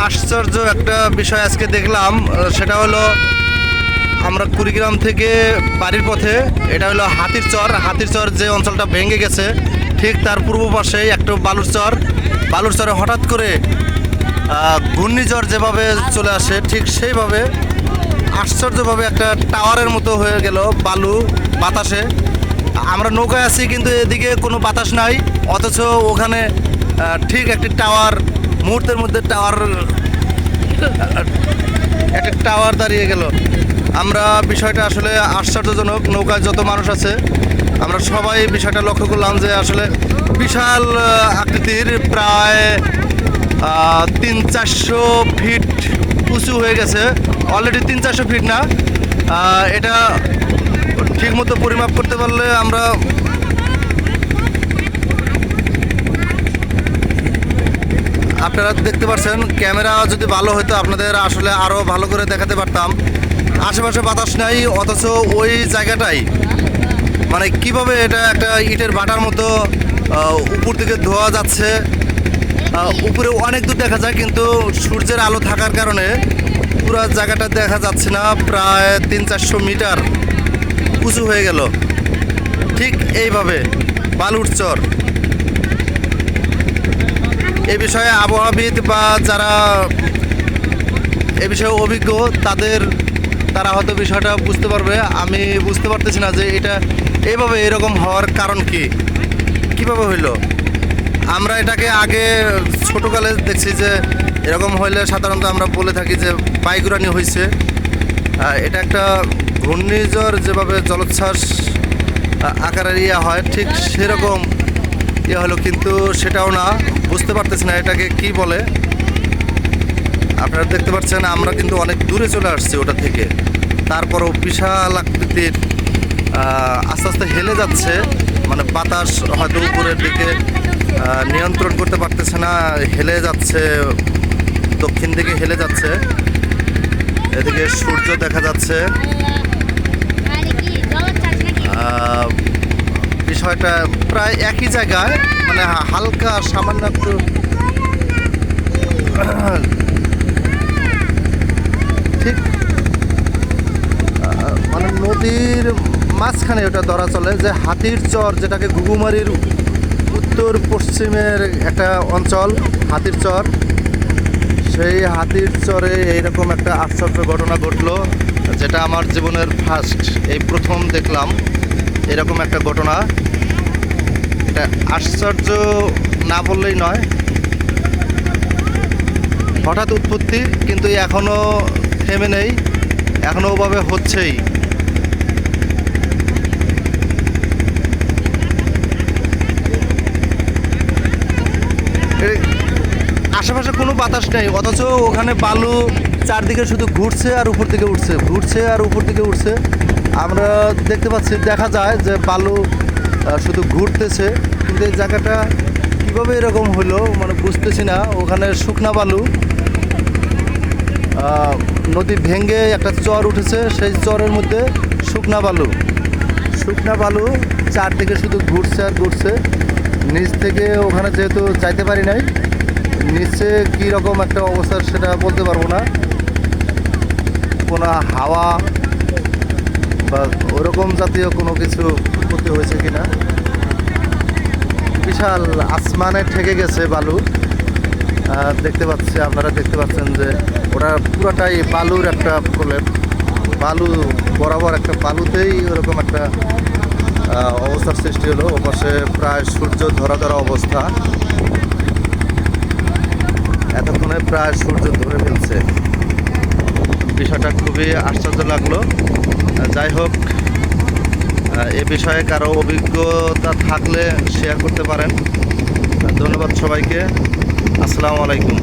আশ্চর্য একটা বিষয় আজকে দেখলাম, সেটা হলো আমরা কুড়িগ্রাম থেকে বাড়ির পথে, এটা হলো হাতির চর যে অঞ্চলটা ভেঙে গেছে, ঠিক তার পূর্ব পাশেই একটা বালুর চরে হঠাৎ করে ঘূর্ণিঝড় যেভাবে চলে আসে ঠিক সেইভাবে আশ্চর্যভাবে একটা টাওয়ারের মতো হয়ে গেল বালু বাতাসে। আমরা নৌকায় আছি কিন্তু এদিকে কোনো বাতাস নাই, অথচ ওখানে ঠিক একটি টাওয়ার, মুহূর্তের মধ্যে একটা টাওয়ার দাঁড়িয়ে গেল। আমরা বিষয়টা আসলে আশ্চর্যজনক। নৌকায় যত মানুষ আছে আমরা সবাই বিষয়টা লক্ষ্য করলাম যে আসলে বিশাল আকৃতির, প্রায় 300-400 ফিট উঁচু হয়ে গেছে। অলরেডি 300-400 ফিট না, এটা ঠিকমতো পরিমাপ করতে পারলে আমরা আপনারা দেখতে পাচ্ছেন, ক্যামেরা যদি ভালো হতো আপনাদের আসলে আরও ভালো করে দেখাতে পারতাম। আশেপাশে বাতাস নাই, অথচ ওই জায়গাটাই মানে কিভাবে এটা একটা ইটের ভাটার মতো উপর থেকে ধোয়া যাচ্ছে। উপরে অনেক দূর দেখা যায় কিন্তু সূর্যের আলো থাকার কারণে পুরো জায়গাটা দেখা যাচ্ছে না। প্রায় 300-400 মিটার উঁচু হয়ে গেল ঠিক এইভাবে বালুর চর। এ বিষয়ে আবহাওয়াবিদ বা যারা এ বিষয়ে অভিজ্ঞ তারা হয়তো বিষয়টা বুঝতে পারবে। আমি বুঝতে পারতেছি না যে এটা এইভাবে এরকম হওয়ার কারণ কিভাবে হইলো। আমরা এটাকে আগে ছোটোকালে দেখছি যে এরকম হইলে সাধারণত আমরা বলে থাকি যে বাইগুরানি হয়েছে। এটা একটা ঘূর্ণিঝড় যেভাবে জলোচ্ছ্বাস আকারের হয় ঠিক সেরকম হলো, কিন্তু সেটাও না, বুঝতে পারতেছি না এটাকে কি বলে। আপনারা দেখতে পাচ্ছেন আমরা কিন্তু অনেক দূরে চলে আসছি ওটা থেকে, তারপরও বিশাল আকৃতির আস্তে আস্তে হেলে যাচ্ছে। মানে বাতাস হয়তো উপরের দিকে নিয়ন্ত্রণ করতে পারতেছে না, হেলে যাচ্ছে, দক্ষিণ দিকে হেলে যাচ্ছে। এদিকে সূর্য দেখা যাচ্ছে। বিষয়টা প্রায় একই জায়গায়, মানে হালকা সামান্য একটু ঠিক মানে নদীর মাঝখানে ওটা ধরা চলে যে হাতির চর, যেটাকে ঘুঘুমারির উত্তর পশ্চিমের একটা অঞ্চল হাতির চর। সেই হাতির চরে এইরকম একটা আশ্চর্য ঘটনা ঘটলো, যেটা আমার জীবনের এই প্রথম দেখলাম এরকম একটা ঘটনা। এটা আশ্চর্য না বললেই নয়, হঠাৎ উৎপত্তি, কিন্তু এখনও থেমে নেই, এখনও ওভাবে হচ্ছেই। আশেপাশে কোনো বাতাস নেই, অথচ ওখানে বালু চারদিকে শুধু ঘুরছে আর উপর দিকে উঠছে, ঘুরছে আর উপর দিকে উঠছে। আমরা দেখতে পাচ্ছি, দেখা যায় যে বালু শুধু ঘুরতেছে, কিন্তু এই জায়গাটা কীভাবে এরকম হলো মানে বুঝতেছি না। ওখানে শুকনা বালু, নদী ভেঙে একটা চর উঠেছে, সেই চরের মধ্যে শুকনা বালু চারদিকে শুধু ঘুরছে আর ঘুরছে। নিচ থেকে ওখানে যেহেতু যাইতে পারি নাই, নিচে কী রকম একটা অবস্থা সেটা বলতে পারবো না। কোনো হাওয়া বা ওরকম জাতীয় কোনো কিছু উৎপত্তি হয়েছে কিনা। বিশাল আসমানে ঠেকে গেছে বালু, দেখতে পাচ্ছি, আপনারা দেখতে পাচ্ছেন যে ওটা পুরোটাই বালুর একটা প্রলেপ, বালু বরাবর একটা বালুতেই ওরকম একটা অবস্থার সৃষ্টি হলো। ওপাশে প্রায় সূর্য ধরা অবস্থা, এতক্ষণে প্রায় সূর্য ধরে ফেলছে। বিষয়টা খুবই আশ্চর্য লাগলো। যাই হোক, এ বিষয়ে কারো অভিজ্ঞতা থাকলে শেয়ার করতে পারেন। ধন্যবাদ সবাইকে। আসসালামু আলাইকুম।